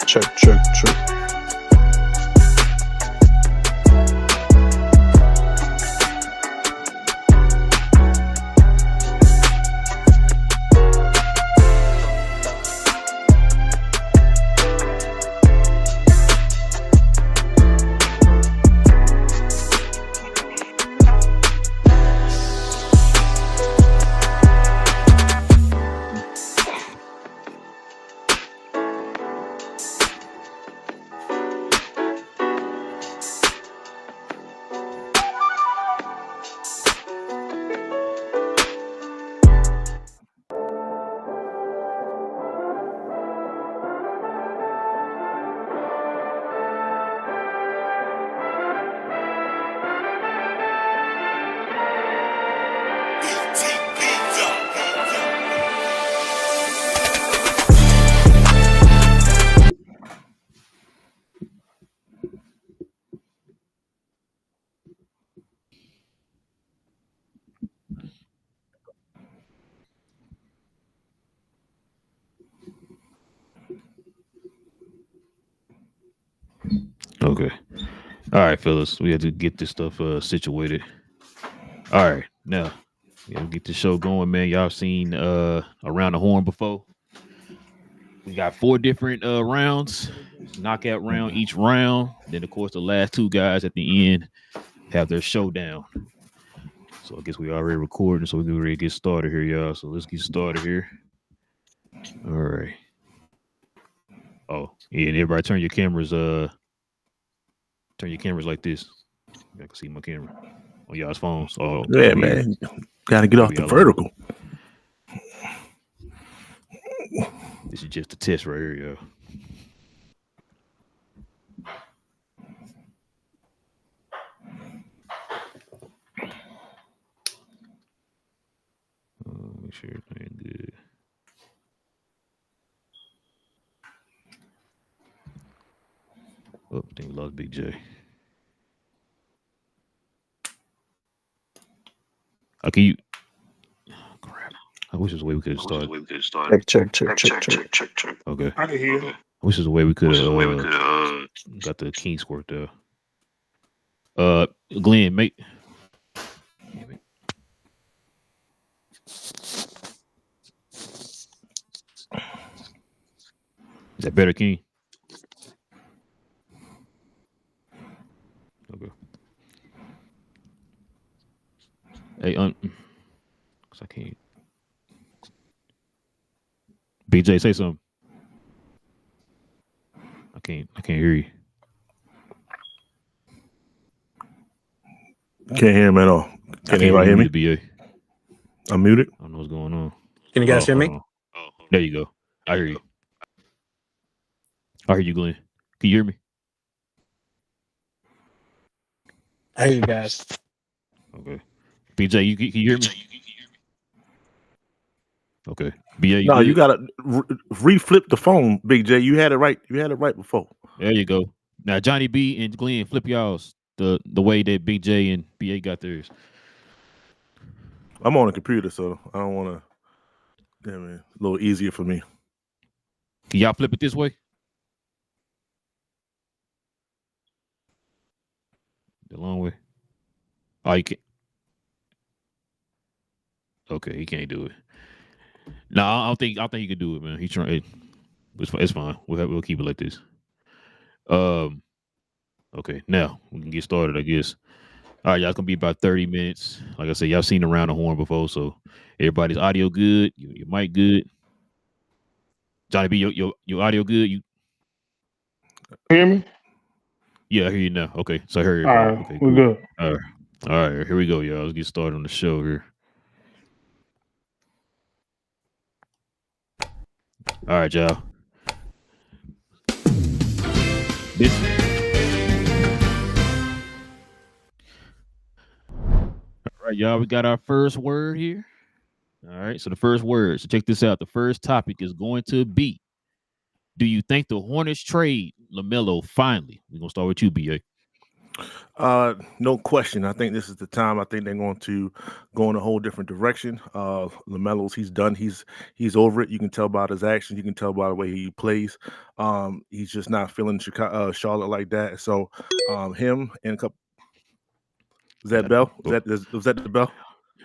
Check. Okay. All right, fellas. We had to get this stuff situated. All right. Now, we gotta get the show going, man. Y'all seen Around the Horn before? We got 4 different rounds. Knockout round each round. Then of course the last 2 guys at the end have their showdown. So I guess we already recording, so we can ready to get started here, y'all. So let's get started here. All right. Oh, yeah, and everybody turn your cameras like this. I can see my camera on y'all's phones. Oh Yeah, man. Gotta get off the vertical. This is just a test right here, y'all. Make sure everything good. Oh, I think we lost Big J. Okay, you. Oh, crap. I wish there's a way we could have started. Check. Okay. I can hear. I wish there's a way we could have got the kinks worked out. Glenn, mate. Is that better, King? Okay. Hey, cause I can't. BJ, say something. can't hear you. Can't hear him at all. Can anybody hear me? BA. I'm muted. I don't know what's going on. Can you guys hear me? There you go. I hear you. I hear you, Glenn. Can you hear me? I hear you guys. Okay. BJ, you can you hear me? Okay. BA, No, good? you gotta reflip the phone, Big J. You had it right. You had it right before. There you go. Now Johnny B and Glenn, flip y'all's the way that BJ and BA got theirs. I'm on a computer, so I don't want to. Damn it, a little easier for me. Can y'all flip it this way? The long way. Oh, you can't. Okay, he can't do it. No, I don't think he can do it, man. He's trying. It's fine. We'll keep it like this. Okay, now we can get started, I guess. All right, y'all, it's gonna be about 30 minutes. Like I said, y'all seen Around the Horn before, so everybody's audio good, your mic good. Johnny B, your audio good? You hear me? Yeah, I hear you now. Okay, so I heard you. All right, Okay, we're cool. good. All right, here we go, y'all. Let's get started on the show here. All right, y'all. All right, y'all. We got our first word here. All right, so the first word. So check this out. The first topic is going to be: do you think the Hornets trade LaMelo finally? We're gonna start with you, BA. No question. I think this is the time. I think they're going to go in a whole different direction. LaMelo's, he's done. He's over it. You can tell by his actions. You can tell by the way he plays. He's just not feeling Charlotte like that. So, him and a couple. Was that Bell? Was that the Bell?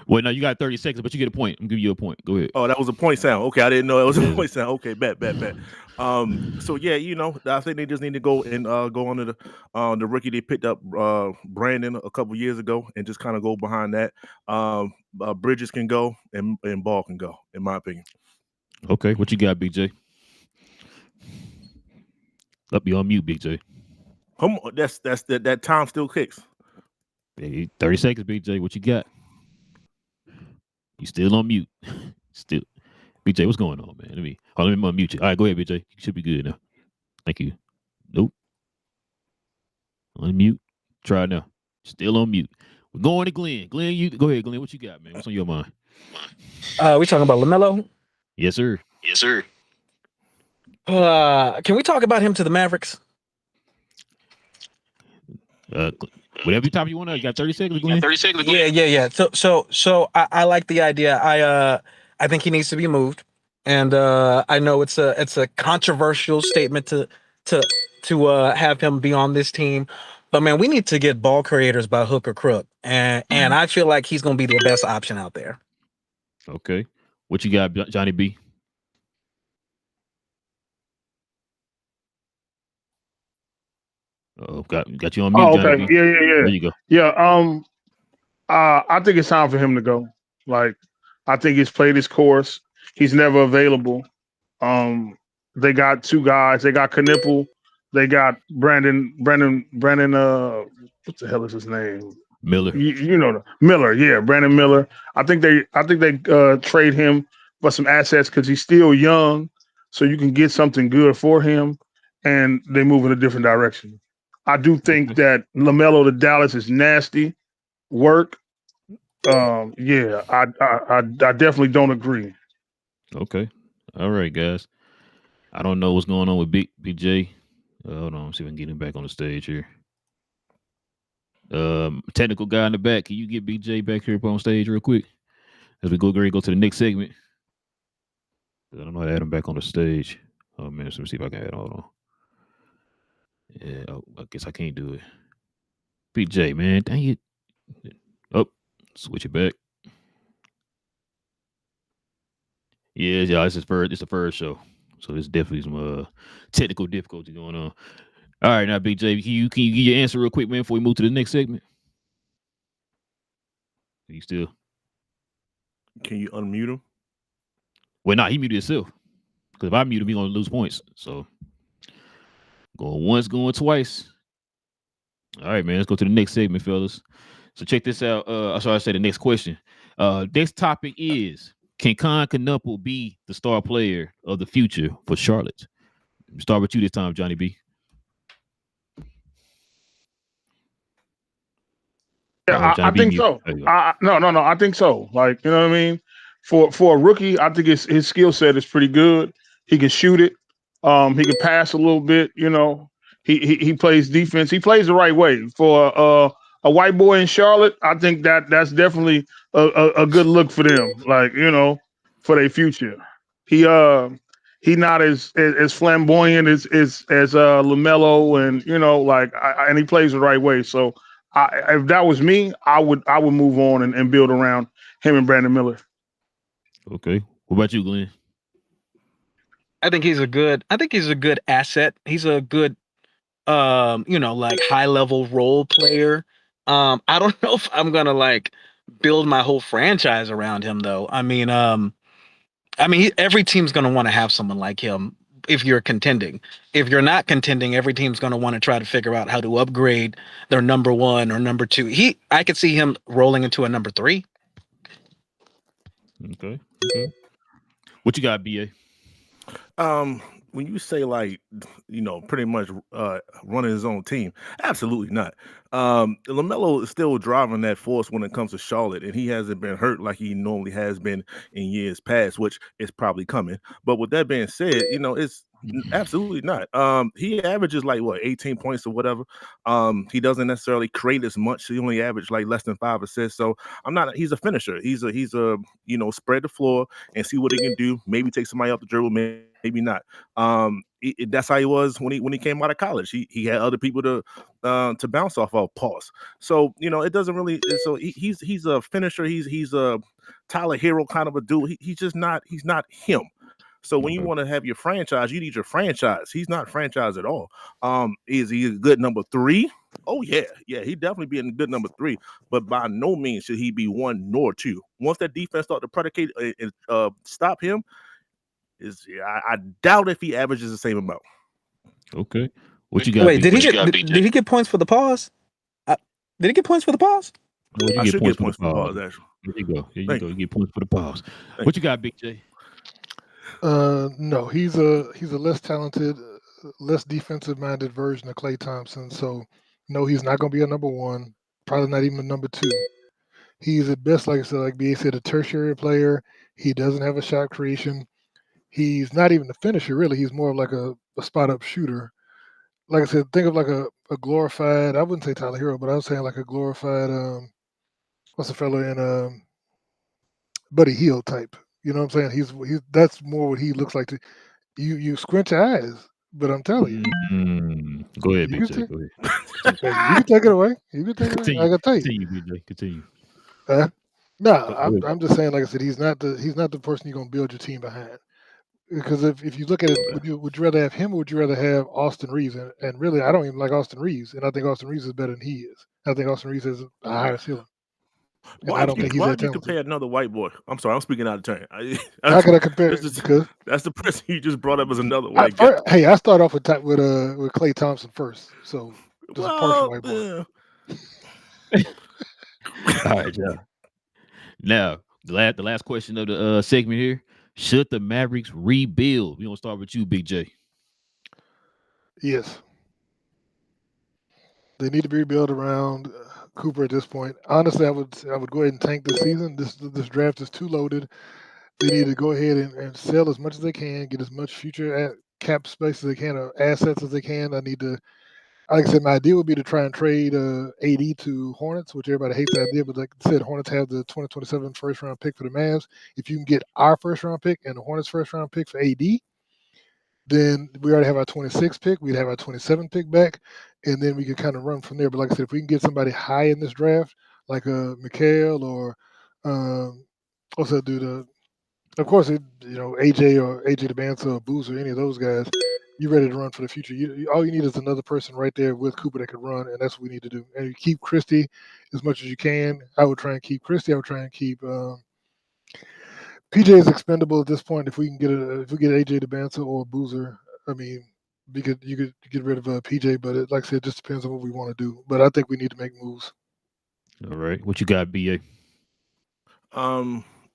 Well, no, you got 30 seconds, but you get a point. I'm giving you a point. Go ahead. Oh, that was a point sound. Okay, I didn't know it was a point sound. Okay, bet. So yeah, I think they just need to go and go under the rookie they picked up, Brandon, a couple years ago, and just kind of go behind that. Bridges can go and Ball can go, in my opinion. Okay, what you got, BJ? Up, you on mute, BJ. That time still kicks. Hey, 30 seconds, BJ. What you got? You still on mute. Still. BJ, what's going on, man? Let me unmute you. All right, go ahead, BJ. You should be good now. Thank you. Nope. Unmute. Try now. Still on mute. We're going to Glenn. Glenn, you go ahead, Glenn. What you got, man? What's on your mind? We talking about LaMelo? Yes, sir. Can we talk about him to the Mavericks? Whatever topic you want to. You got 30 seconds, Glenn? Yeah. So I like the idea. I think he needs to be moved, and I know it's a controversial statement to have him be on this team, but man, we need to get ball creators by hook or crook, and I feel like he's gonna be the best option out there. Okay, what you got, Johnny B? Oh, got you on mute. Oh, Johnny okay. B. Yeah. There you go. Yeah. I think it's time for him to go. Like, I think he's played his course. He's never available. They got two guys. They got Knipple. They got Brandon. What the hell is his name? Miller. You know Miller. Yeah, Brandon Miller. I think they trade him for some assets because he's still young, so you can get something good for him, and they move in a different direction. I do think that LaMelo to Dallas is nasty work. Yeah, I definitely don't agree. Okay. All right, guys. I don't know what's going on with BJ. Hold on, see if I can get him back on the stage here. Technical guy in the back, can you get BJ back here up on stage real quick as we go to the next segment? I don't know how to add him back on the stage. Oh man, let me see if I can add. Hold on. Yeah, I guess I can't do it. BJ, man, dang it. Oh, switch it back. Yeah, it's the first show, so there's definitely some technical difficulty going on. All right, now BJ, can you give your answer real quick, man, before we move to the next segment? Are you still? Can you unmute him? Well, he muted himself. Because if I mute him, he's gonna lose points. So Going once, going twice. All right, man. Let's go to the next segment, fellas. So check this out. Sorry, I said the next question. Next topic is: can Con Knuckle be the star player of the future for Charlotte? Start with you this time, Johnny B. Yeah, I think so. No. I think so. Like, you know what I mean? For a rookie, I think his skill set is pretty good. He can shoot it. He can pass a little bit. You know, he plays defense. He plays the right way. For a white boy in Charlotte, I think that's definitely a good look for them. Like, you know, for their future. He not as flamboyant as LaMelo, and you know, like, and he plays the right way. So if that was me, I would move on and build around him and Brandon Miller. Okay. What about you, Glenn? I think he's a good asset. He's a good like high level role player. I don't know if I'm gonna like build my whole franchise around him though. I mean, every team's gonna want to have someone like him if you're contending. If you're not contending, every team's gonna want to try to figure out how to upgrade their number one or number two. I could see him rolling into a number 3. Okay. What you got, BA? When you say, like, you know, pretty much running his own team, absolutely not. LaMelo is still driving that force when it comes to Charlotte, and he hasn't been hurt like he normally has been in years past, which is probably coming. But with that being said, you know, it's absolutely not. He averages like 18 points or whatever. He doesn't necessarily create as much. He only averaged like less than 5 assists. So he's a finisher. He's a you know, spread the floor and see what he can do. Maybe take somebody off the dribble, maybe not. That's how he was when he came out of college. He had other people to bounce off of. Pause. So, you know, it doesn't really. So he's a finisher. He's a Tyler Hero kind of a dude. He's just not. He's not him. So when you want to have your franchise, you need your franchise. He's not franchise at all. Is he a good number 3? Oh yeah, he definitely be a good number 3. But by no means should he be 1 nor 2. Once that defense start to predicate and stop him, I doubt if he averages the same amount. Okay. What you got? Wait, did he get points for the pause? Did he get points for the pause? Well, I should get points for the pause. Actually, here you go. You get points for the pause. What you got, Big J? No, he's a less talented, less defensive-minded version of Klay Thompson. So, no, he's not going to be a number 1. Probably not even a number 2. He's at best, like I said, like BA said, a tertiary player. He doesn't have a shot creation. He's not even a finisher, really. He's more of like a spot-up shooter. Like I said, think of like a glorified, I wouldn't say Tyler Hero, but I was saying like a glorified, what's the fellow in Buddy Hield type. You know what I'm saying? He's that's more what he looks like. You squint your eyes, but I'm telling you. Go ahead, Big J. Go ahead. You can take it away. You can take it away. I can tell you. Continue, Big J. Continue. No, I'm just saying, like I said, he's not the person you're gonna build your team behind. Because if you look at it, would you rather have him or would you rather have Austin Reeves? And really, I don't even like Austin Reeves, and I think Austin Reeves is better than he is. I think Austin Reeves has a higher ceiling. Why do you compare another white boy? I'm sorry, I'm speaking out of turn. How can I compare? Because that's the person you just brought up as another white guy. Hey, I start off with Klay Thompson first, so there's a partial white boy. All right, yeah. Now the last question of the segment here: should the Mavericks rebuild? We gonna start with you, Big J. Yes, they need to be rebuilt around Cooper at this point. Honestly, I would go ahead and tank this season. This draft is too loaded. They need to go ahead and sell as much as they can, get as much future cap space as they can, or assets as they can. Like I said, my idea would be to try and trade AD to Hornets, which everybody hates that idea, but like I said, Hornets have the 2027 first-round pick for the Mavs. If you can get our first-round pick and the Hornets' first-round pick for AD, then we already have our 26 pick. We'd have our 27 pick back, and then we can kind of run from there. But like I said, if we can get somebody high in this draft, like a Mikhail or what's that dude? Of course, AJ or AJ DeBanza or Boozer, any of those guys, you're ready to run for the future. All you need is another person right there with Cooper that can run, and that's what we need to do. And you keep Christie as much as you can. I would try and keep Christie. I would try and keep PJ is expendable at this point. If we get AJ DeBanza or Boozer, I mean, you could get rid of PJ, but like I said, it just depends on what we want to do. But I think we need to make moves. All right. What you got, BA?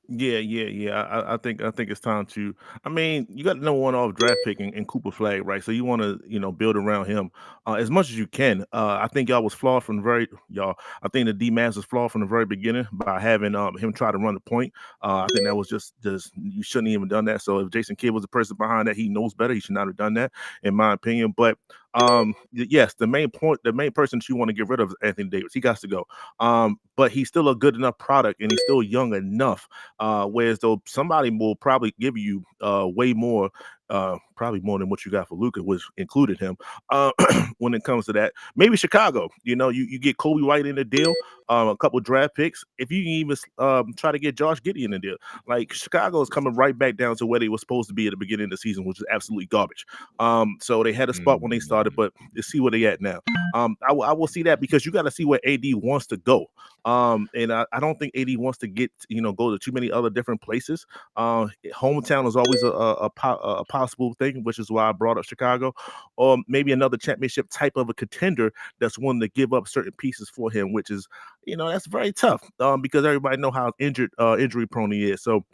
Yeah. I think it's time to. I mean, you got the number one off draft pick in Cooper Flag, right? So you want to build around him as much as you can. I think y'all was flawed from the very y'all. I think the D Mavs was flawed from the very beginning by having him try to run the point. I think that was just you shouldn't even done that. So if Jason Kidd was the person behind that, he knows better. He should not have done that, in my opinion. But yes, the main person that you want to get rid of is Anthony Davis. He got to go. But he's still a good enough product, and he's still young enough. Whereas though somebody will probably give you way more, probably more than what you got for Luka, which included him. When it comes to that, maybe Chicago. You get Kobe White in the deal, a couple draft picks. If you can even try to get Josh Giddey in the deal, like Chicago is coming right back down to where they were supposed to be at the beginning of the season, which is absolutely garbage. So they had a spot when they started, but let's see where they at now. I will see that because you got to see where AD wants to go. And I don't think AD wants to go to too many other different places. Hometown is always a possible thing, which is why I brought up Chicago, or maybe another championship type of a contender that's willing to give up certain pieces for him, which is, that's very tough because everybody know how injury prone he is. So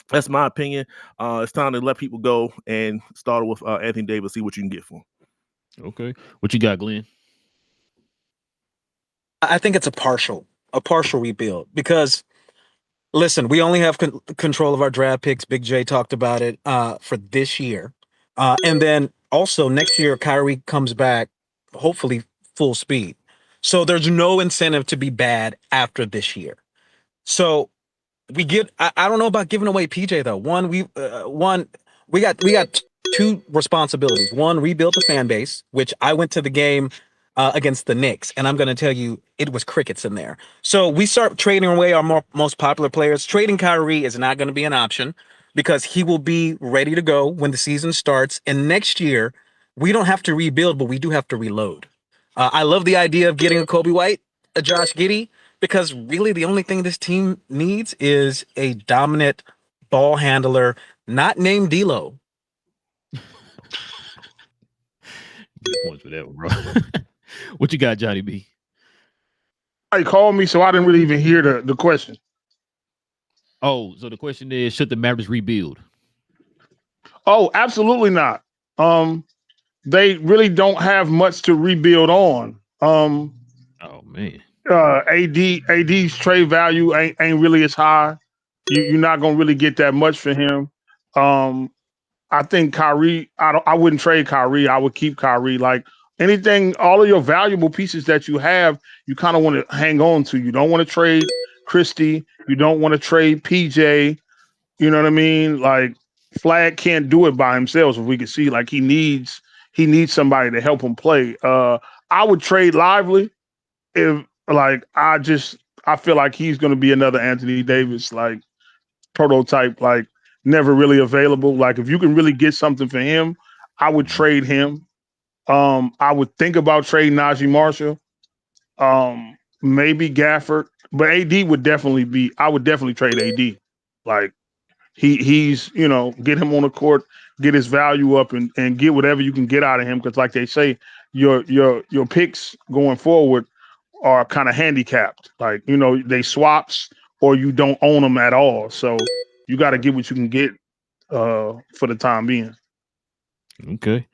that's my opinion. It's time to let people go and start with Anthony Davis, see what you can get for him. Okay. What you got, Glenn? I think it's a partial rebuild because listen, we only have control of our draft picks. Big J talked about it for this year. And then also next year, Kyrie comes back, hopefully full speed. So there's no incentive to be bad after this year. So I don't know about giving away PJ though. One, we got two responsibilities. One, rebuild the fan base, which I went to the game against the Knicks, and I'm going to tell you, it was crickets in there. So we start trading away our most popular players. Trading Kyrie is not going to be an option because he will be ready to go when the season starts. And next year, we don't have to rebuild, but we do have to reload. I love the idea of getting a Kobe White, a Josh Giddey, because really the only thing this team needs is a dominant ball handler, not named D'Lo. Good points for that one, bro. What you got, Johnny B? He called me, so I didn't really even hear the question. Oh, so the question is, should the Mavericks rebuild? Oh, absolutely not. They really don't have much to rebuild on. Oh man. AD's trade value ain't really as high. You're not gonna really get that much for him. I think Kyrie, I wouldn't trade Kyrie. I would keep Kyrie. Like anything, all of your valuable pieces that you have, you kind of want to hang on to. You don't want to trade Christie. You don't want to trade PJ. You know what I mean? Like Flag can't do it by himself. If we can see, like he needs somebody to help him play. I would trade Lively if I feel like he's going to be another Anthony Davis like prototype, like never really available. Like if you can really get something for him, I would trade him. I would think about trading Najee Marshall, maybe Gafford, but AD would definitely be. I would definitely trade AD. Like he's get him on the court, get his value up, and get whatever you can get out of him. Because like they say, your picks going forward are kind of handicapped. Like they swaps or you don't own them at all. So you got to get what you can get for the time being. Okay.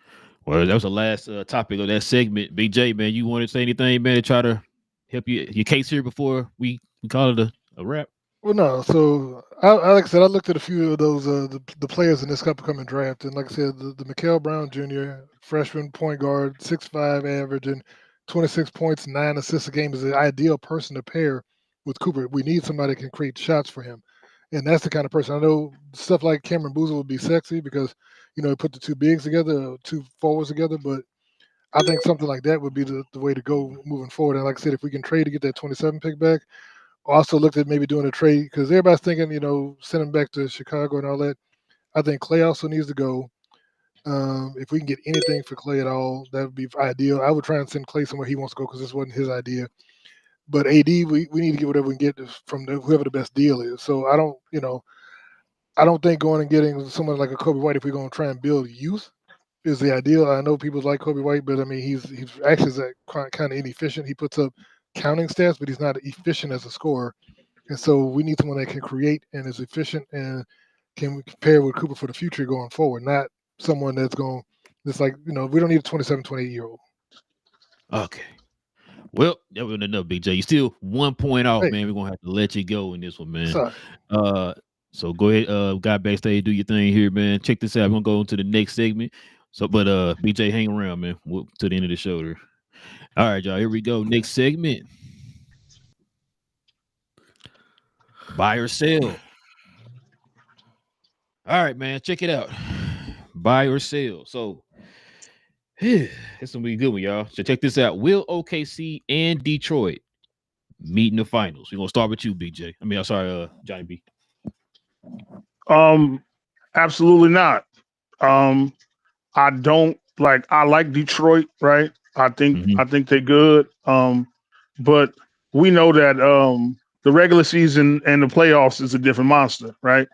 Well, that was the last topic of that segment. BJ, man, you want to say anything, man, to try to help your case here before we call it a wrap? Well, no. So, like I said, I looked at a few of those the players in this upcoming draft, and like I said, the Mikael Brown Jr. freshman point guard, 6'5", averaging 26 points, 9 assists a game, is the ideal person to pair with Cooper. We need somebody that can create shots for him, and that's the kind of person. I know stuff like Cameron Boozer would be sexy because he put the two bigs together, two forwards together, but I think something like that would be the way to go moving forward. And like I said, if we can trade to get that 27 pick back. Also looked at maybe doing a trade because everybody's thinking, send him back to Chicago and all that. I think Clay also needs to go. If we can get anything for Clay at all, that would be ideal. I would try and send Clay somewhere he wants to go because this wasn't his idea. But AD, we need to get whatever we can get from whoever the best deal is. So I don't think going and getting someone like a Kobe White, if we're going to try and build youth, is the ideal. I know people like Kobe White, but I mean, he's actually kind of inefficient. He puts up counting stats, but he's not efficient as a scorer. And so we need someone that can create and is efficient and can compare with Cooper for the future going forward, not someone that's going just like, we don't need a 27, 28-year-old. Okay. Well, that was enough, Big J. You still 1 point off, Hey. man. We're gonna have to let you go in this one, man. Sorry. So go ahead, guy backstage, do your thing here, man. Check this out. We're gonna go into the next segment. So, but BJ, hang around, man. We'll to the end of the show there. All right, y'all. Here we go. Next segment. Buy or sell. All right, man. Check it out. Buy or sell. So it's gonna be a good one, y'all. So check this out. Will OKC and Detroit meet in the finals? We're gonna start with you, BJ. I mean, I'm sorry, Johnny B. Absolutely not. I don't like. I like Detroit, right? I think they're good. But we know that the regular season and the playoffs is a different monster, right?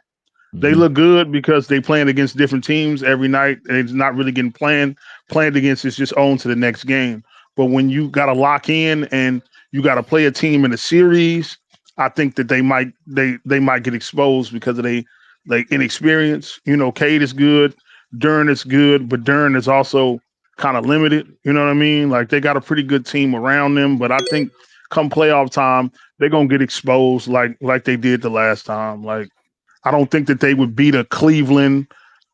They look good because they playing against different teams every night. And it's not really getting planned against. It's just on to the next game. But when you got to lock in and you got to play a team in a series, I think that they might get exposed because of they inexperience. Cade is good, Dern is good, but Dern is also kind of limited. You know what I mean? Like they got a pretty good team around them, but I think come playoff time, they're gonna get exposed like they did the last time. Like I don't think that they would beat a Cleveland.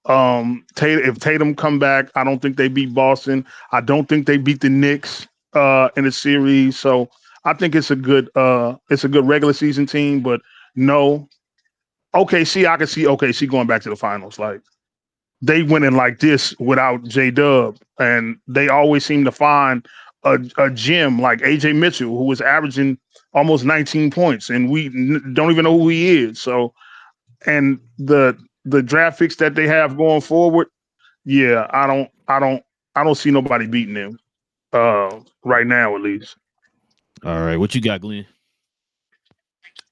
If Tatum come back, I don't think they beat Boston. I don't think they beat the Knicks in a series. So I think it's a good regular season team. But no, OKC, I can see OKC going back to the finals. Like they went in like this without J-Dub, and they always seem to find a gem like AJ Mitchell, who was averaging almost 19 points, and we don't even know who he is. So. And the draft picks that they have going forward, yeah, I don't see nobody beating them right now, at least. All right, what you got, Glenn?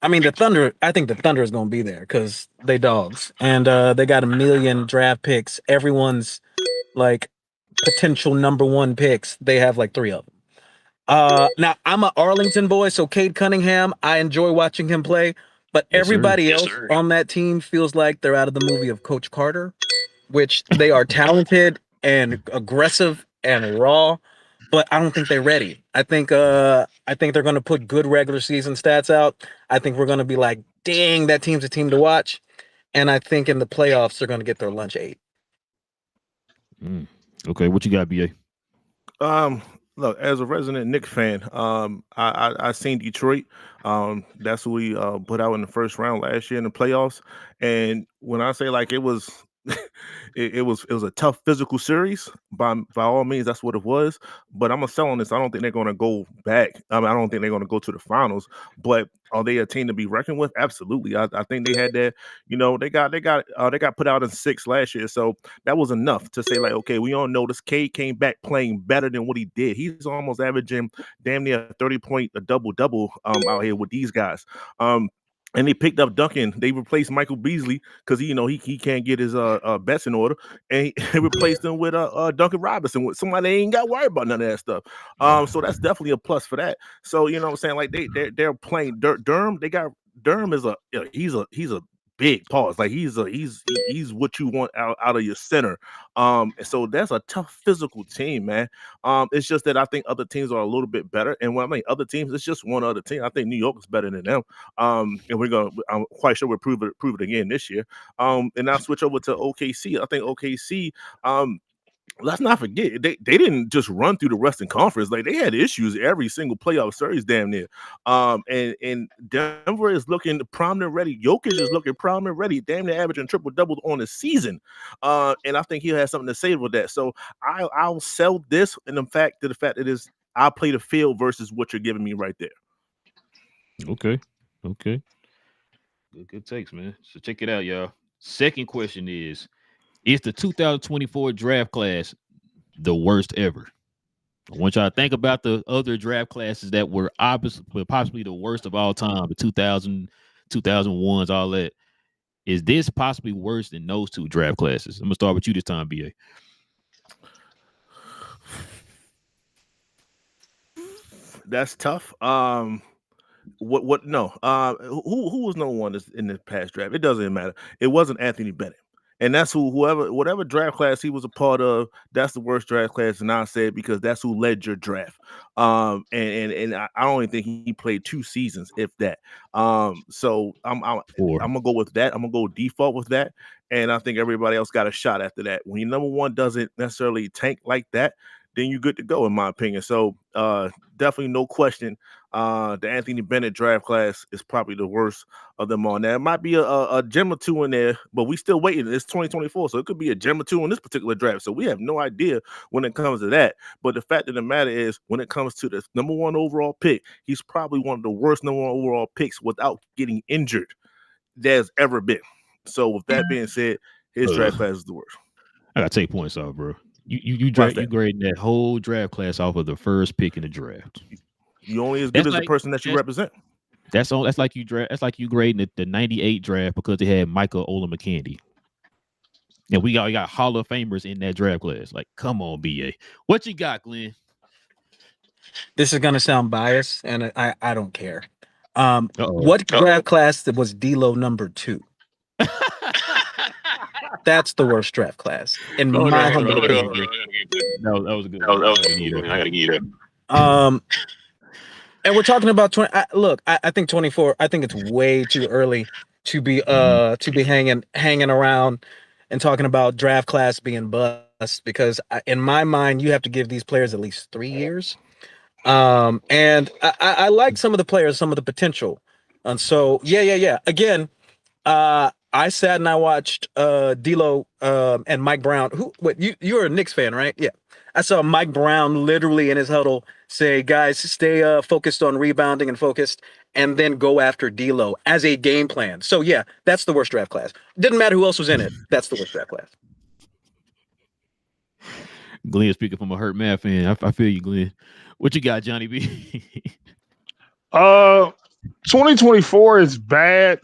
I mean, the Thunder. I think the Thunder is going to be there because they dogs, and they got 1 million draft picks. Everyone's like potential number 1 picks. They have like 3 of them. Now I'm an Arlington boy, so Cade Cunningham, I enjoy watching him play. But everybody else on that team feels like they're out of the movie of Coach Carter, which they are talented and aggressive and raw, but I don't think they're ready. I think they're going to put good regular season stats out. I think we're going to be like, dang, that team's a team to watch. And I think in the playoffs they're going to get their lunch ate. Okay, what you got, BA? Look, as a resident Knicks fan, I seen Detroit. That's who we put out in the first round last year in the playoffs. And when I say like it was, it was a tough physical series. By all means, that's what it was. But I'm gonna sell on this. I don't think they're gonna go back. I don't think they're gonna go to the finals. But are they a team to be reckoned with? Absolutely. I think they had that. They got put out in 6 last year, so that was enough to say like, okay, we all know this Cade came back playing better than what he did. He's almost averaging damn near 30 point a double out here with these guys. And they picked up Duncan. They replaced Michael Beasley because he can't get his bets in order, and they replaced him with Duncan Robinson, with somebody they ain't got worried about none of that stuff. So that's definitely a plus for that. So what I'm saying, like they're playing Durham. They got Durham is he's a big pause. Like he's what you want out of your center. And so that's a tough physical team, man. It's just that I think other teams are a little bit better. And when I mean other teams, it's just one other team. I think New York is better than them. And I'm quite sure we'll prove it again this year. And I'll switch over to OKC. I think OKC, let's not forget, they didn't just run through the Western Conference. Like they had issues every single playoff series damn near. And Denver is looking prominent ready. Jokic is looking prominent ready, damn near averaging triple doubles on the season. And I think he'll have something to say with that. So I'll sell this in the fact that is I'll play the field versus what you're giving me right there. Okay. Good takes, man. So check it out, y'all. Second question is the 2024 draft class the worst ever? I want y'all to think about the other draft classes that were possibly the worst of all time, the 2000, 2001s, all that. Is this possibly worse than those 2 draft classes? I'm going to start with you this time, BA. That's tough. What? No. Who was number one in the past draft? It doesn't matter. It wasn't Anthony Bennett, and that's whatever draft class he was a part of. That's the worst draft class, and I said because that's who led your draft. And I only think he played 2 seasons, if that. So I'm Four. gonna go with that. I'm gonna go default with that, and I think everybody else got a shot after that. When your number one doesn't necessarily tank like that, then you're good to go, in my opinion. So definitely no question. The Anthony Bennett draft class is probably the worst of them all. Now, it might be a gem or two in there, but we still waiting. It's 2024, so it could be a gem or two in this particular draft. So we have no idea when it comes to that. But the fact of the matter is, when it comes to the number one overall pick, he's probably one of the worst number one overall picks without getting injured there's ever been. So with that being said, his draft class is the worst. I gotta take points off, bro. You Why's that? grading that whole draft class off of the first pick in the draft. You only as good as the person that you represent. That's like you grading the 98 draft because they had Michael Olamicandy. And we got Hall of Famers in that draft class. Like, come on, BA. What you got, Glenn? This is gonna sound biased, and I don't care. What draft class was D'Lo number 2? That's the worst draft class in my humble opinion. That was good. I gotta give you that. And we're talking about 20. Look, I think 24. I think it's way too early to be hanging around and talking about draft class being bust, because in my mind you have to give these players at least 3 years. And I like some of the players, some of the potential, and so yeah. Again, I sat and I watched D'Lo and Mike Brown. You're a Knicks fan, right? Yeah. I saw Mike Brown literally in his huddle say, guys, stay focused on rebounding and focused, and then go after D'Lo as a game plan. So yeah, that's the worst draft class. Didn't matter who else was in it. That's the worst draft class. Glenn speaking from a hurt math fan. I feel you, Glenn. What you got, Johnny B? 2024 is bad.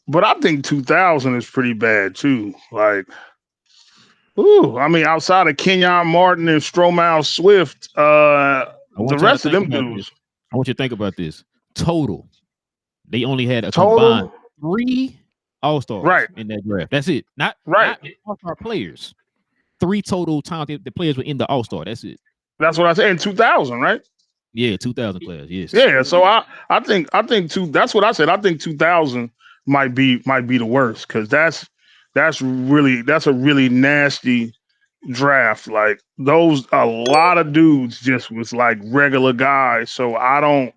But I think 2000 is pretty bad too. Like, I mean, outside of Kenyon Martin and Stromile Swift, the rest of them dudes. I want you to think about this. Total, they only had a combined 3 All-Stars in that draft. That's it. Not All-Star players. 3 total talented players were in the All-Star. That's it. That's what I said in 2000, right? Yeah, 2000 class. Yes. Yeah. So I think that's what I said. I think 2000 might be the worst, because that's a really nasty draft. Like, a lot of dudes just was like regular guys. So I don't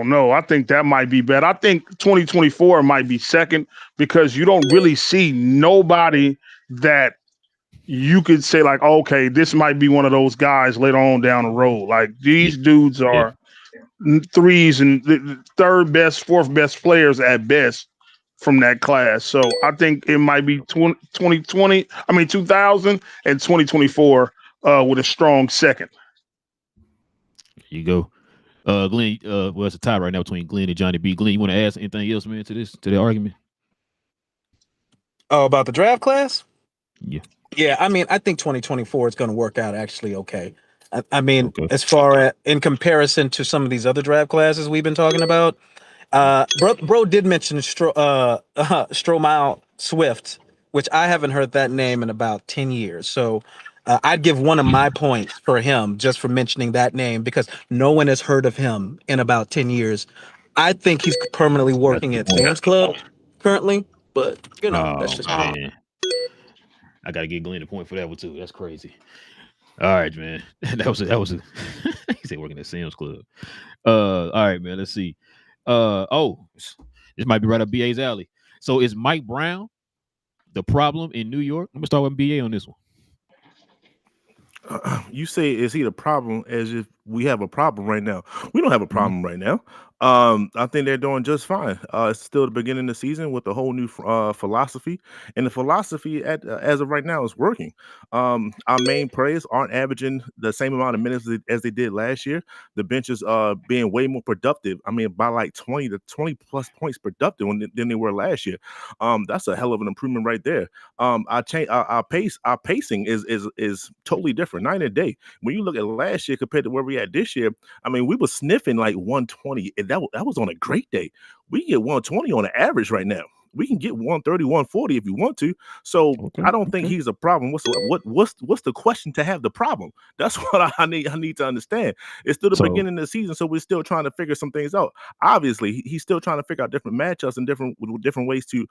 know. I think that might be bad. I think 2024 might be second, because you don't really see nobody that you could say like, okay, this might be one of those guys later on down the road. Like, these dudes are threes and the third best, fourth best players at best from that class. So I think it might be 2000 and 2024 with a strong second. There you go. Glenn, well, it's a tie right now between Glenn and Johnny B. Glenn, you want to add anything else, man, to the argument? Oh, about the draft class? Yeah. Yeah, I mean, I think 2024 is going to work out actually okay. I mean, as far as in comparison to some of these other draft classes we've been talking about, bro did mention Stromile Swift, which I haven't heard that name in about 10 years. So I'd give one of my points for him just for mentioning that name, because no one has heard of him in about 10 years. I think he's permanently working at Sam's Club currently, but that's just man. I gotta give Glenn a point for that one too. That's crazy. All right, man. That was a he said working at Sam's Club. All right, man. Let's see. This might be right up BA's alley. So is Mike Brown the problem in New York? I'm gonna start with BA on this one. You say, is he the problem, as if we have a problem right now? We don't have a problem right now. I think they're doing just fine. It's still the beginning of the season with a whole new philosophy, and the philosophy as of right now is working. Our main players aren't averaging the same amount of minutes as they did last year. The bench is being way more productive. I mean, by like 20 to 20 plus points productive than they were last year. That's a hell of an improvement right there. Our pacing is totally different night and day. When you look at last year compared to where we at this year, I mean, we were sniffing like 120, and that was on a great day. We get 120 on an average right now. We can get 130, 140 if you want to. So I don't think he's a problem. What's the question to have the problem? That's what I need to understand. It's still the beginning of the season, so we're still trying to figure some things out. Obviously, he's still trying to figure out different matchups and different ways to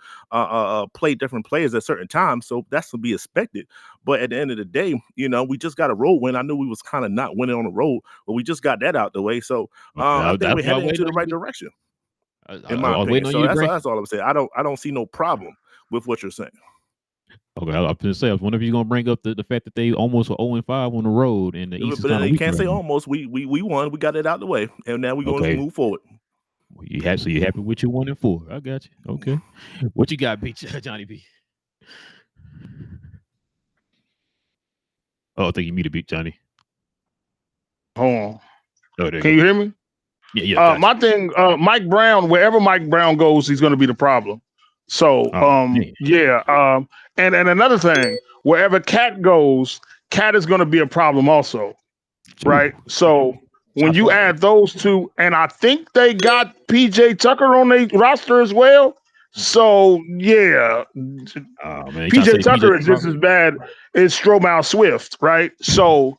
play different players at certain times. So that's to be expected. But at the end of the day, we just got a road win. I knew we was kind of not winning on the road, but we just got that out the way. So I think we're heading into the right direction. In my opinion, so that's all I'm saying. I don't see no problem with what you're saying. Okay, I was going to say, I was wondering if you're going to bring up the fact that they almost were 0-5 on the road, and the East is kind of weak. Can't say almost. We won. We got it out the way, and now we're going to move forward. Well, you happy with your 1-4? I got you. Okay, what you got, Johnny B? Oh, I think you muted, Johnny. Hold on. Oh, can you hear me? Yeah. My thing, Mike Brown, wherever Mike Brown goes, he's going to be the problem. So, and another thing, wherever Cat goes, Cat is going to be a problem also, right? So when you add those two, and I think they got PJ Tucker on their roster as well. So yeah, PJ Tucker is just as bad as Stromile Swift, right? So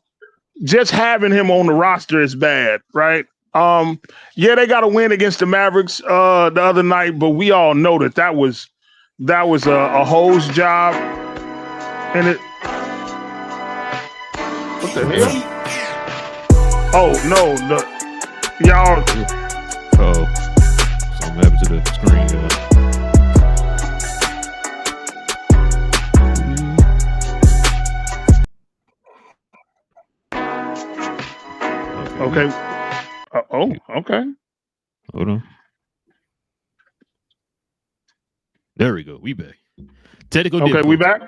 just having him on the roster is bad, right? They got a win against the Mavericks the other night, but we all know that was a hose job. And it, what the hell? Oh no, y'all. Something happened to the screen. Okay. Okay. Hold on. There we go. We back. Okay, we back.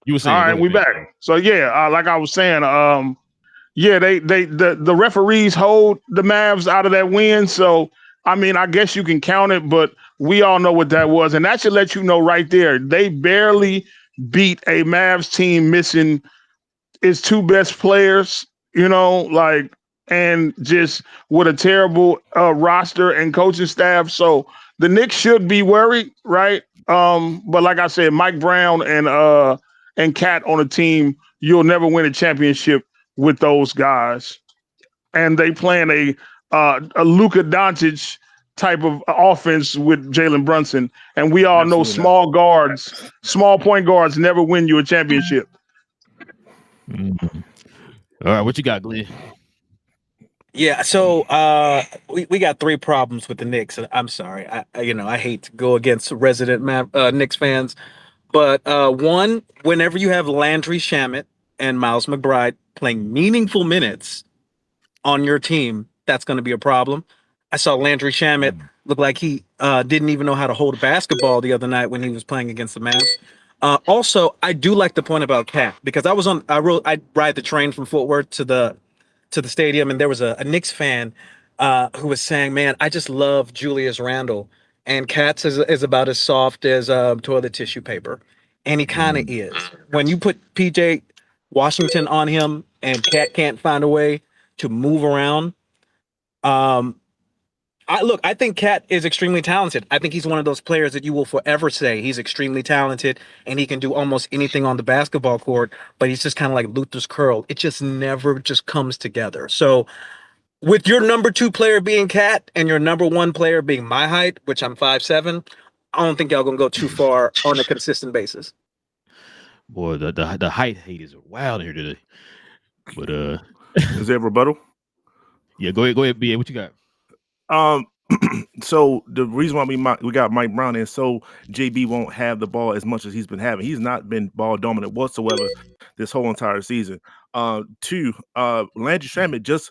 You were saying, all right, we back. So like I was saying, the referees hold the Mavs out of that win. So I mean, I guess you can count it, but we all know what that was, and that should let you know right there. They barely beat a Mavs team missing its two best players. And just with a terrible roster and coaching staff. So the Knicks should be worried, right? But like I said, Mike Brown and Cat on a team, you'll never win a championship with those guys. And they playing a Luka Doncic type of offense with Jalen Brunson. And we all know small point guards never win you a championship. Mm-hmm. All right, what you got, Glenn? Yeah, so we got three problems with the Knicks. I'm sorry, I hate to go against resident Knicks fans, but one, whenever you have Landry Shamet and Miles McBride playing meaningful minutes on your team, that's going to be a problem. I saw Landry Shamet look like he didn't even know how to hold a basketball the other night when he was playing against the Mavs. Also, I do like the point about Cat, because I ride the train from Fort Worth to the stadium, and there was a Knicks fan who was saying, man, I just love Julius Randle, and Cat is about as soft as toilet tissue paper, and he kind of is. When you put PJ Washington on him and Cat can't find a way to move around, I think Cat is extremely talented. I think he's one of those players that you will forever say he's extremely talented and he can do almost anything on the basketball court, but he's just kind of like Luther's curl. It just never just comes together. So with your number 2 player being Cat and your number 1 player being my height, which I'm 5'7", I don't think y'all gonna go too far on a consistent basis. Boy, the height haters are wild here today. But is there a rebuttal? Yeah, go ahead, BA. What you got? So the reason why we got Mike Brown is so JB won't have the ball as much as he's been having. He's not been ball dominant whatsoever this whole entire season. Two, Landry Shamet just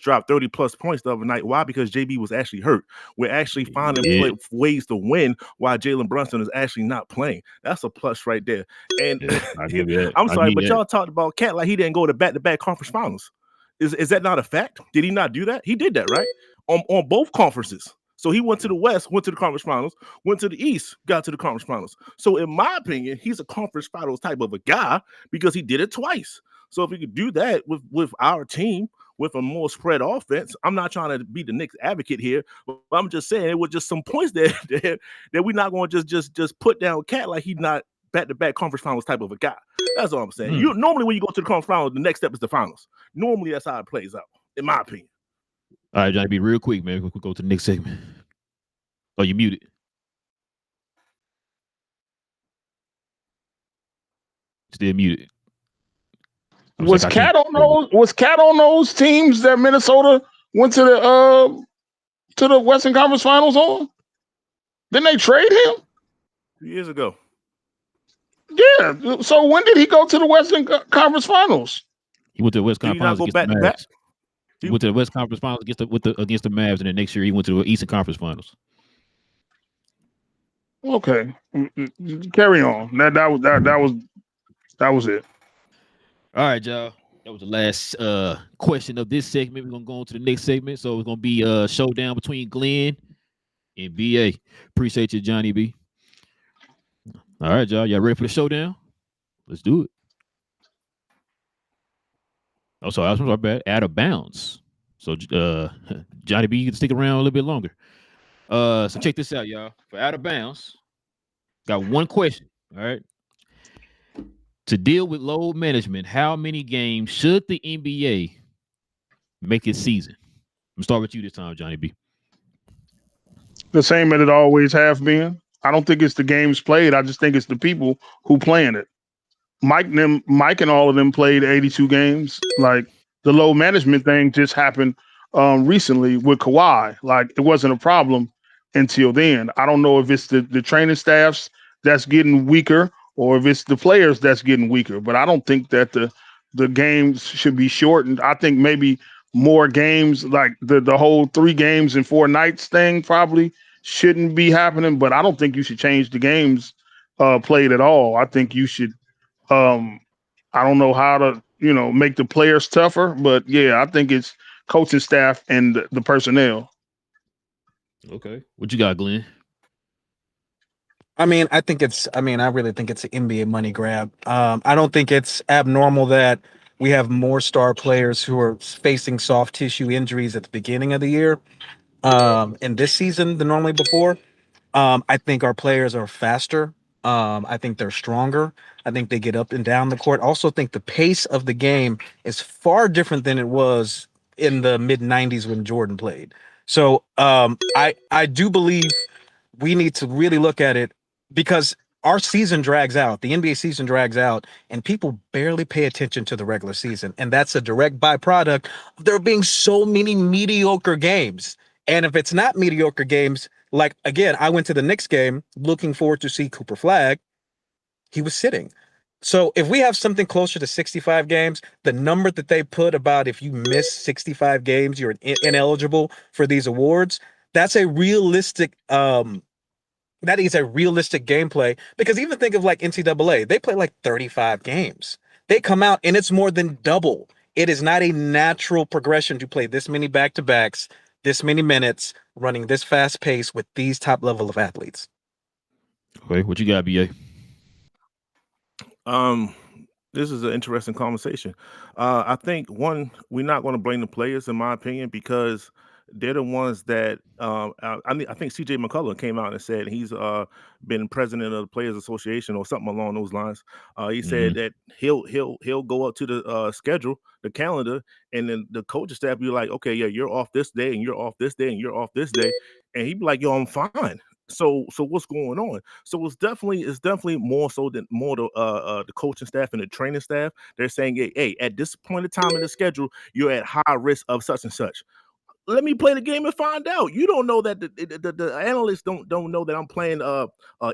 dropped 30 plus points the other night. Why? Because JB was actually hurt. We're actually finding ways to win while Jalen Brunson is actually not playing. That's a plus right there. And I give you that. I'm sorry, but y'all talked about Cat like he didn't go to back-to-back conference finals. Is that not a fact? Did he not do that? He did that, right? On both conferences. So he went to the West, went to the conference finals, went to the East, got to the conference finals. So in my opinion, he's a conference finals type of a guy because he did it twice. So if he could do that with our team, with a more spread offense, I'm not trying to be the Knicks advocate here, but I'm just saying it was just some points that we're not going to just put down Cat like he's not back-to-back conference finals type of a guy. That's all I'm saying. You normally when you go to the conference finals, the next step is the finals. Normally that's how it plays out, in my opinion. All right, Johnny, be real quick, man. We'll go to the next segment. Oh, you muted. Still muted. Was Cat on those teams that Minnesota went to the Western Conference Finals on? Didn't they trade him? 2 years ago. Yeah. So when did he go to the Western Conference Finals? He went to the West Conference Finals against the back? Mavs. He went to the West Conference Finals against the Mavs, and then next year he went to the Eastern Conference Finals. Okay, carry on. That was it. All right, y'all. That was the last question of this segment. We're gonna go on to the next segment. So it's gonna be a showdown between Glenn and BA. Appreciate you, Johnny B. All right, y'all ready for the showdown? Let's do it. Oh, sorry, I was bad. Out of bounds. So Johnny B, you can stick around a little bit longer. So check this out, y'all. For out of bounds, got one question. All right. To deal with load management, how many games should the NBA make its season? I'm gonna start with you this time, Johnny B. The same as it always have been. I don't think it's the games played. I just think it's the people who playing it. Mike and all of them played 82 games. Like the load management thing just happened recently with Kawhi. Like it wasn't a problem until then. I don't know if it's the training staffs that's getting weaker or if it's the players that's getting weaker. But I don't think that the games should be shortened. I think maybe more games, like the whole 3 games in 4 nights thing probably shouldn't be happening. But I don't think you should change the games played at all. I think you should I don't know how to, make the players tougher, but yeah, I think it's coaching staff and the personnel. Okay. What you got, Glenn? I really think it's an NBA money grab. I don't think it's abnormal that we have more star players who are facing soft tissue injuries at the beginning of the year in this season than normally before. I think our players are faster. I think they're stronger. I think they get up and down the court. Also think the pace of the game is far different than it was in the mid 90s when Jordan played. So I do believe we need to really look at it because our season drags out. The NBA season drags out and people barely pay attention to the regular season. And that's a direct byproduct of there being so many mediocre games. And if it's not mediocre games, like, again, I went to the Knicks game looking forward to see Cooper Flag. He was sitting. So if we have something closer to 65 games, the number that they put about if you miss 65 games, you're ineligible for these awards, that's a realistic that is a realistic gameplay. Because even think of like NCAA, they play like 35 games. They come out and it's more than double. It is not a natural progression to play this many back-to-backs, this many minutes, running this fast pace with these top level of athletes. Okay, what you got, BA? This is an interesting conversation. I think we're not going to blame the players, in my opinion, because they're the ones that I think CJ McCullough came out and said he's been president of the Players Association or something along those lines. He said that he'll go up to the schedule, the calendar, and then the coaching staff be like, okay, yeah, you're off this day, and you're off this day, and you're off this day, and he'd be like, yo, I'm fine. So what's going on? So it's definitely more so than the coaching staff and the training staff. They're saying, hey, at this point in time in the schedule, you're at high risk of such and such. let me play the game and find out. You don't know that the analysts don't know that I'm playing a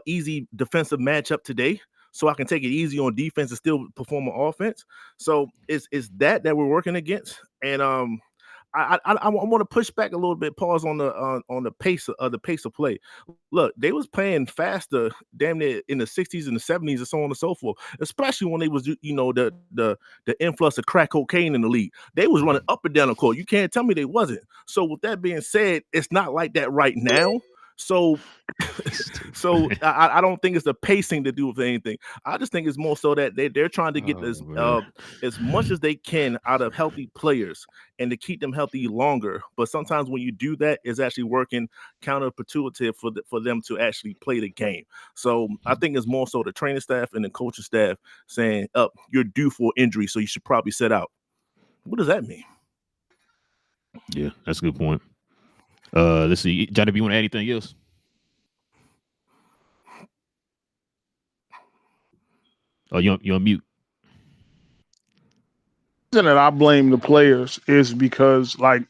easy defensive matchup today, so I can take it easy on defense and still perform on offense. So it's that we're working against, and I want to push back a little bit. Pause on the pace of play. Look, they was playing faster, damn near in the 60s and the 70s and so on and so forth. Especially when they was the influx of crack cocaine in the league. They was running up and down the court. You can't tell me they wasn't. So with that being said, it's not like that right now. So I don't think it's the pacing to do with anything. I just think it's more so that they're trying to get as much as they can out of healthy players and to keep them healthy longer. But sometimes when you do that, it's actually working counterintuitive for them to actually play the game. So I think it's more so the training staff and the coaching staff saying, you're due for injury, so you should probably sit out. What does that mean? Yeah, that's a good point. Let's see. Johnny, if you want to add anything else? Oh, you're on mute. The reason that I blame the players is because, like,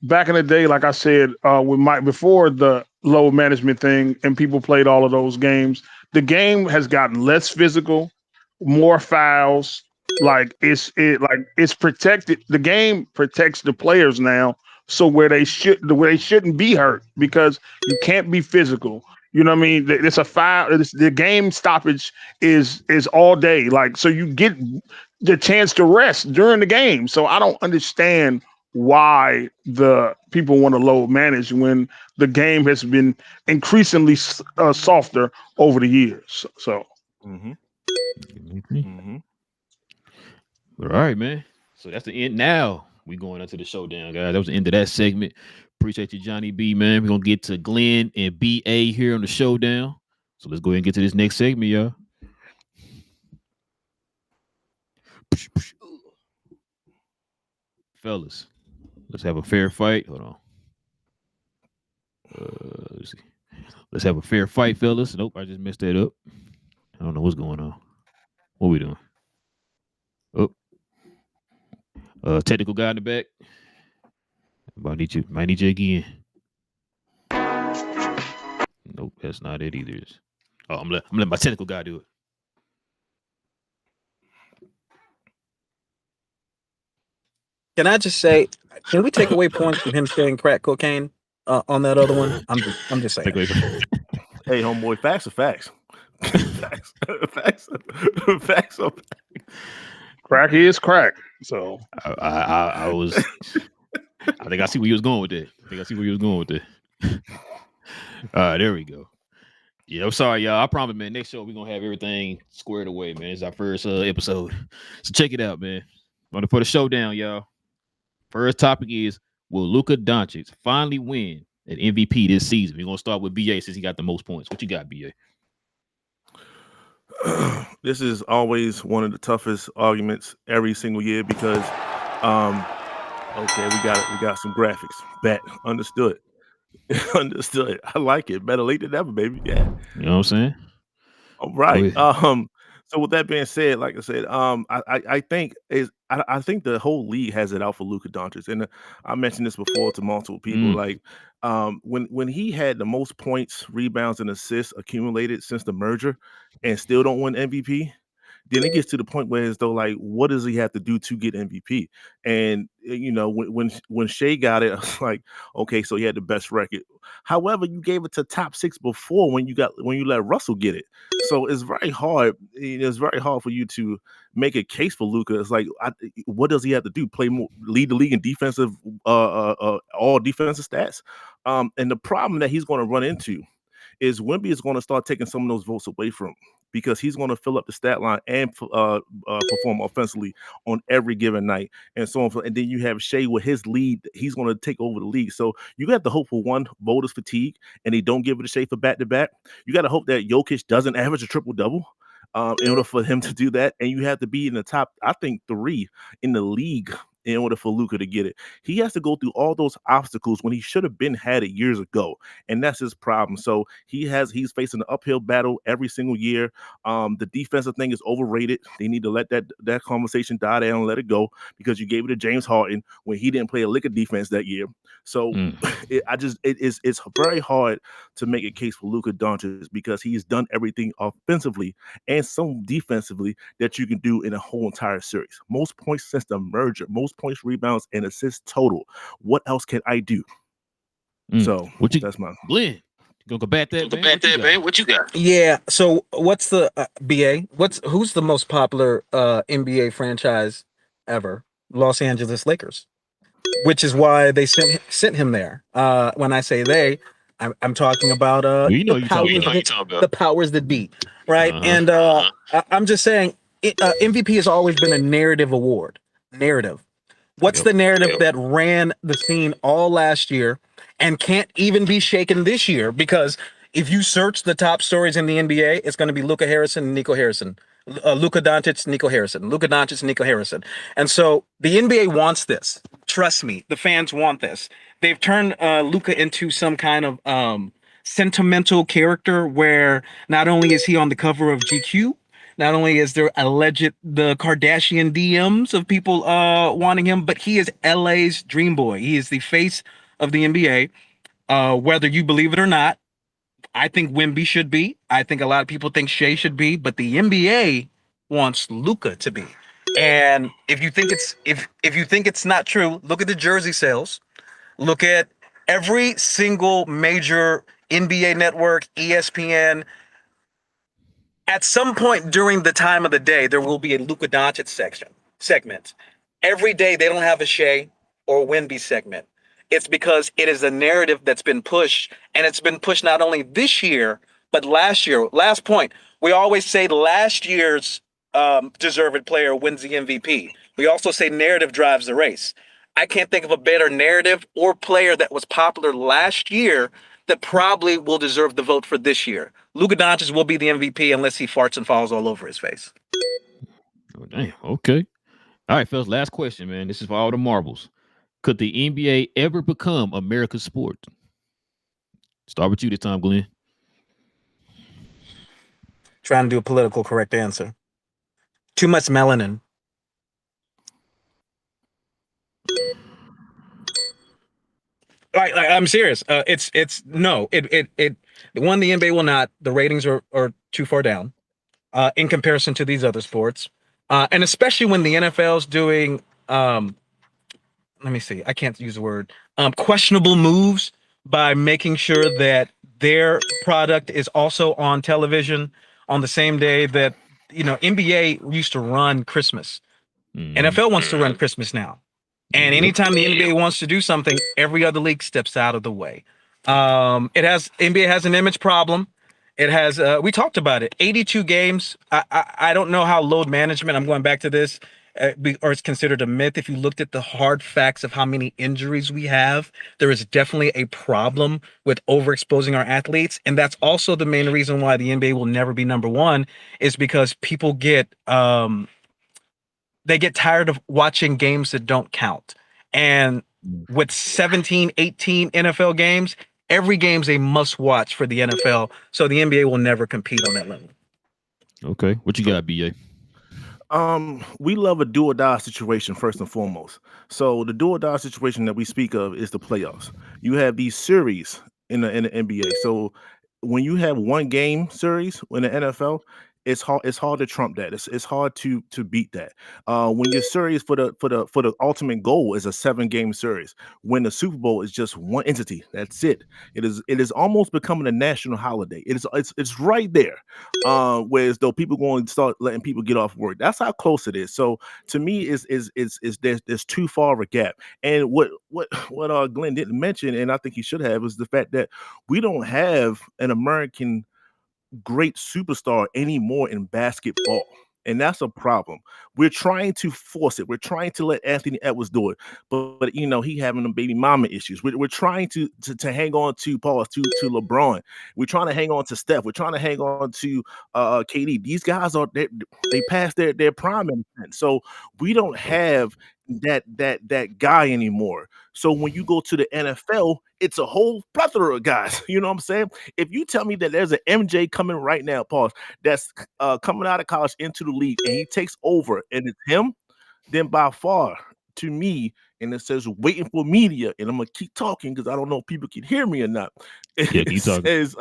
back in the day, like I said, with before the low management thing and people played all of those games, the game has gotten less physical, more fouls. Like it's protected. The game protects the players now, so where they shouldn't be hurt because you can't be physical. You know what I mean? It's a foul. The game stoppage is all day. Like, so you get the chance to rest during the game. So I don't understand why the people want to load manage when the game has been increasingly softer over the years. So. All right, man. So that's the end. Now we going into the showdown, guys. That was the end of that segment. Appreciate you, Johnny B, man. We're gonna get to Glenn and BA here on the showdown. So let's go ahead and get to this next segment, y'all. Fellas, let's have a fair fight. Hold on. Let's see. Let's have a fair fight, fellas. Nope, I just messed that up. I don't know what's going on. What we doing? Technical guy in the back. Might need you again. Nope, that's not it either. I'm letting my technical guy do it. Can I just say, can we take away points from him saying crack cocaine on that other one? I'm just saying. Hey, homeboy, facts are facts. facts are facts. Crack is crack. So I was. I think I see where you was going with that. All right, there we go. Yeah, I'm sorry, y'all. I promise, man. Next show we're gonna have everything squared away, man. It's our first episode, so check it out, man. For the showdown, y'all. First topic is: will Luka Doncic finally win an MVP this season? We're gonna start with BA since he got the most points. What you got, BA? This is always one of the toughest arguments every single year because, okay, we got some graphics. Bet, understood. Understood. I like it. Better late than never, baby. Yeah. You know what I'm saying? All right. So with that being said, like I said, I think I think the whole league has it out for Luka Doncic, and I mentioned this before to multiple people. Like, when he had the most points, rebounds, and assists accumulated since the merger, and still don't win MVP, then it gets to the point where it's though, like, what does he have to do to get MVP? And when Shea got it, I was like, okay, so he had the best record. However, you gave it to top 6 before when you let Russell get it. So it's very hard. It's very hard for you to make a case for Luka. It's like, what does he have to do? Play more, lead the league in defensive, all defensive stats. And the problem that he's going to run into is Wemby is going to start taking some of those votes away from him because he's going to fill up the stat line and perform offensively on every given night and so on. And then you have Shea with his lead. He's going to take over the league. So you got to hope for one, voters fatigue, and they don't give it to Shea for back-to-back. You got to hope that Jokic doesn't average a triple-double in order for him to do that. And you have to be in the top, I think, 3 in the league in order for Luka to get it. He has to go through all those obstacles when he should have been had it years ago, and that's his problem. So he's facing an uphill battle every single year. The defensive thing is overrated. They need to let that conversation die down and let it go, because you gave it to James Harden when he didn't play a lick of defense that year. So it's very hard to make a case for Luka Doncic, because he's done everything offensively and some defensively that you can do in a whole entire series. Most points since the merger, most points, rebounds, and assists total. What else can I do? So that's my Glenn. You gonna combat that, man? What you got? Yeah. So what's the BA? Who's the most popular NBA franchise ever? Los Angeles Lakers. Which is why they sent him there. When I say they, I'm talking about the powers that be, right? And I'm just saying, MVP has always been a narrative award. Narrative. What's the narrative that ran the scene all last year and can't even be shaken this year? Because if you search the top stories in the NBA, it's going to be Luka Harrison and Nico Harrison. Luka Doncic, Nico Harrison. Luka Doncic, Nico Harrison. And so the NBA wants this. Trust me, the fans want this. They've turned Luka into some kind of sentimental character where not only is he on the cover of GQ, not only is there the Kardashian DMs of people wanting him, but he is LA's dream boy. He is the face of the NBA. Whether you believe it or not, I think Wemby should be. I think a lot of people think Shea should be, but the NBA wants Luka to be. And if you think it's not true, look at the jersey sales. Look at every single major NBA network, ESPN. At some point during the time of the day, there will be a Luka Doncic segment. Every day they don't have a Shea or Wemby segment. It's because it is a narrative that's been pushed, and it's been pushed not only this year, but last year. Last point, we always say last year's deserved player wins the MVP. We also say narrative drives the race. I can't think of a better narrative or player that was popular last year that probably will deserve the vote for this year. Luka Doncic will be the MVP unless he farts and falls all over his face. Oh, damn. Okay. All right, fellas. Last question, man. This is for all the marbles. Could the NBA ever become America's sport? Start with you this time, Glenn. Trying to do a political correct answer. Too much melanin. I'm serious. It's no. It one, the NBA will not. The ratings are too far down in comparison to these other sports, and especially when the NFL's doing let me see. I can't use the word questionable moves by making sure that their product is also on television on the same day that NBA used to run Christmas. NFL wants to run Christmas now. And anytime the NBA wants to do something, every other league steps out of the way. NBA has an image problem. It has, we talked about it, 82 games. I don't know how load management, I'm going back to this, or it's considered a myth. If you looked at the hard facts of how many injuries we have, there is definitely a problem with overexposing our athletes. And that's also the main reason why the NBA will never be number one, is because people get, they get tired of watching games that don't count. And with 17, 18 NFL games, every game's a must watch for the NFL. So the NBA will never compete on that level. Okay. What you got, BA? We love a do or die situation first and foremost. So the do or die situation that we speak of is the playoffs. You have these series in the NBA. So when you have one game series in the NFL, it's hard to trump that. It's hard to beat that. When your series for the ultimate goal is a 7-game series, when the Super Bowl is just one entity, that's it. It is almost becoming a national holiday. It's right there. Whereas though people going to start letting people get off work. That's how close it is. So to me, there's too far of a gap. And what Glenn didn't mention, and I think he should have, is the fact that we don't have an American great superstar anymore in basketball. And that's a problem. We're trying to force it. We're trying to let Anthony Edwards do it, but he having them baby mama issues. We're trying to hang on to LeBron. We're trying to hang on to Steph. We're trying to hang on to KD. These guys they passed their prime, so we don't have that guy anymore. So when you go to the NFL, it's a whole plethora of guys. You know what I'm saying? If you tell me that there's an MJ coming right now, pause, that's coming out of college into the league and he takes over and it's him, then by far to me, and it says waiting for media, and I'm gonna keep talking because I don't know if people can hear me or not. Yeah, It keep talking. says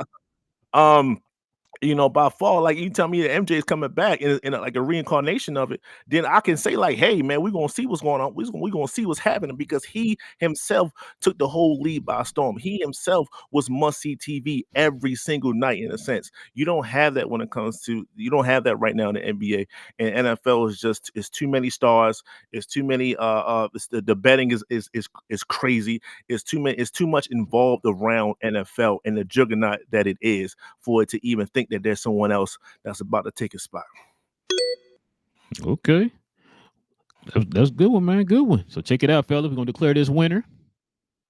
by fall, like you tell me that MJ is coming back in like a reincarnation of it, then I can say like, hey man, we're gonna see what's going on. We're gonna see what's happening because he himself took the whole league by storm. He himself was must-see TV every single night in a sense. You don't have that when it comes to you don't have that right now in the NBA and NFL is too many stars. It's too many. The betting is crazy. It's too much involved around NFL and the juggernaut that it is for it to even think that there's someone else that's about to take a spot. Okay. That's a good one, man. Good one. So check it out, fellas. We're going to declare this winner.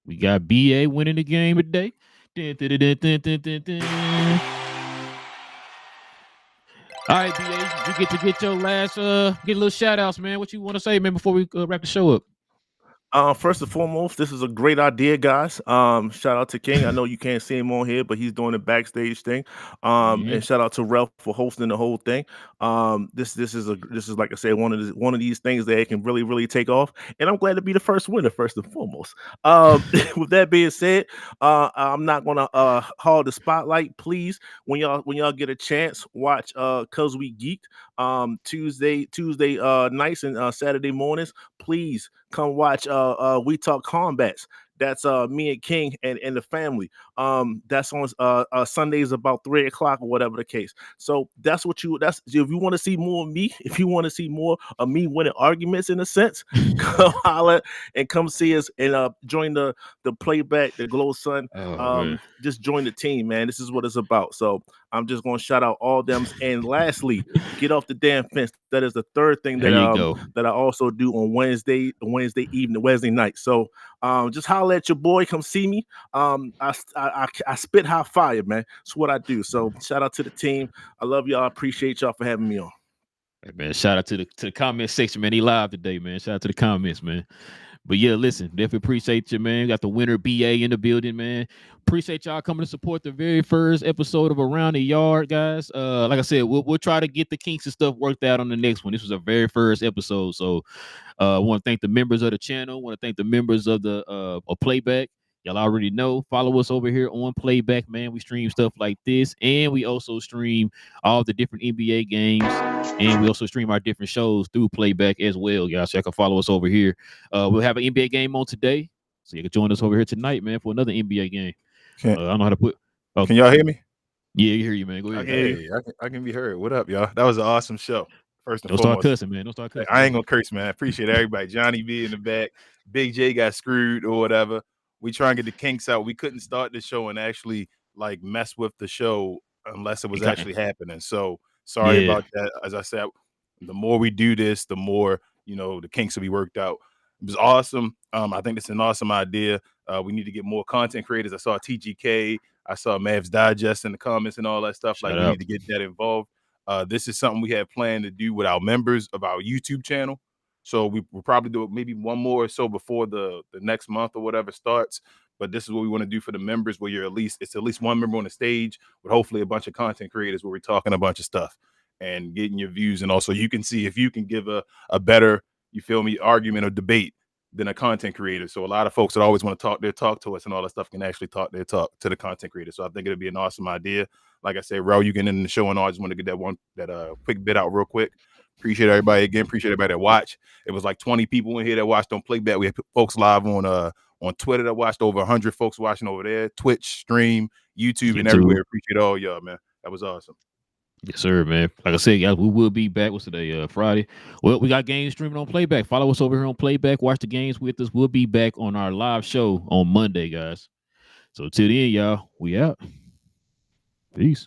We got BA winning the game today. Dun, dun, dun, dun, dun, dun, dun. All right, BA, you get to get your last, get a little shout outs, man. What you want to say, man, before we wrap the show up? First and foremost, this is a great idea, guys. Shout out to King. I know you can't see him on here, but he's doing the backstage thing. And shout out to Relle for hosting the whole thing. This is like I said, one of these things that can really take off. And I'm glad to be the first winner, first and foremost. With that being said, I'm not gonna hog the spotlight. Please, when y'all get a chance, watch Cause We Geeked Tuesday nights and Saturday mornings. Please come watch We Talk Combats. That's me and King and the family. That's on Sundays about 3:00 or whatever the case. So that's if you want to see more of me, if you want to see more of me winning arguments in a sense, come holler and come see us and join the Playback, the Glow Sun. Just join the team, man. This is what it's about. So I'm just gonna shout out all them. And lastly, get off the damn fence. That is the third thing that I also do on Wednesday evening, Wednesday night. So just holler at your boy, come see me. I spit hot fire, man. That's what I do. So shout out to the team. I love y'all. I appreciate y'all for having me on. Hey, man, shout out to the comment section, man. He live today, man. Shout out to the comments, man. But yeah, listen, definitely appreciate you, man. Got the winner BA in the building, man. Appreciate y'all coming to support the very first episode of Around the Yard, guys. Like I said, we'll try to get the kinks and stuff worked out on the next one. This was our very first episode, so I want to thank the members of the channel. Want to thank the members of the of Playback. Y'all already know. Follow us over here on Playback, man. We stream stuff like this, and we also stream all the different NBA games, and we also stream our different shows through Playback as well, y'all. So y'all can follow us over here. We'll have an NBA game on today, so you can join us over here tonight, man, for another NBA game. I don't know how to put. Oh, can y'all hear me? Yeah, you hear you, man. Go ahead. Hey, I can be heard. What up, y'all? That was an awesome show. First and Don't foremost, start cussing, man. Don't start cussing. I ain't gonna curse, man. I appreciate everybody. Johnny B in the back. Big J got screwed or whatever. We try and get the kinks out. We couldn't start the show and actually like mess with the show unless it was actually happening. So sorry about that. As I said, the more we do this, the more the kinks will be worked out. It was awesome. I think it's an awesome idea. We need to get more content creators. I saw TGK. I saw Mavs Digest in the comments and all that stuff. We need to get that involved. This is something we have planned to do with our members of our YouTube channel. So we'll probably do it maybe one more or so before the next month or whatever starts. But this is what we want to do for the members, where it's at least one member on the stage with hopefully a bunch of content creators where we're talking a bunch of stuff and getting your views. And also you can see if you can give a better, argument or debate than a content creator. So a lot of folks that always want to talk to us and all that stuff can actually talk to the content creator. So I think it'd be an awesome idea. Like I said, Rel, you get in the show and all. I just want to get that quick bit out real quick. Appreciate everybody again. Appreciate everybody that watched. It was like 20 people in here that watched on Playback. We had folks live on Twitter that watched, over 100 folks watching over there, Twitch, stream, YouTube, and everywhere. Appreciate all y'all, man. That was awesome. Yes, sir, man. Like I said, guys, we will be back. What's today? Friday. Well, we got games streaming on Playback. Follow us over here on Playback. Watch the games with us. We'll be back on our live show on Monday, guys. So till then, y'all, we out. Peace.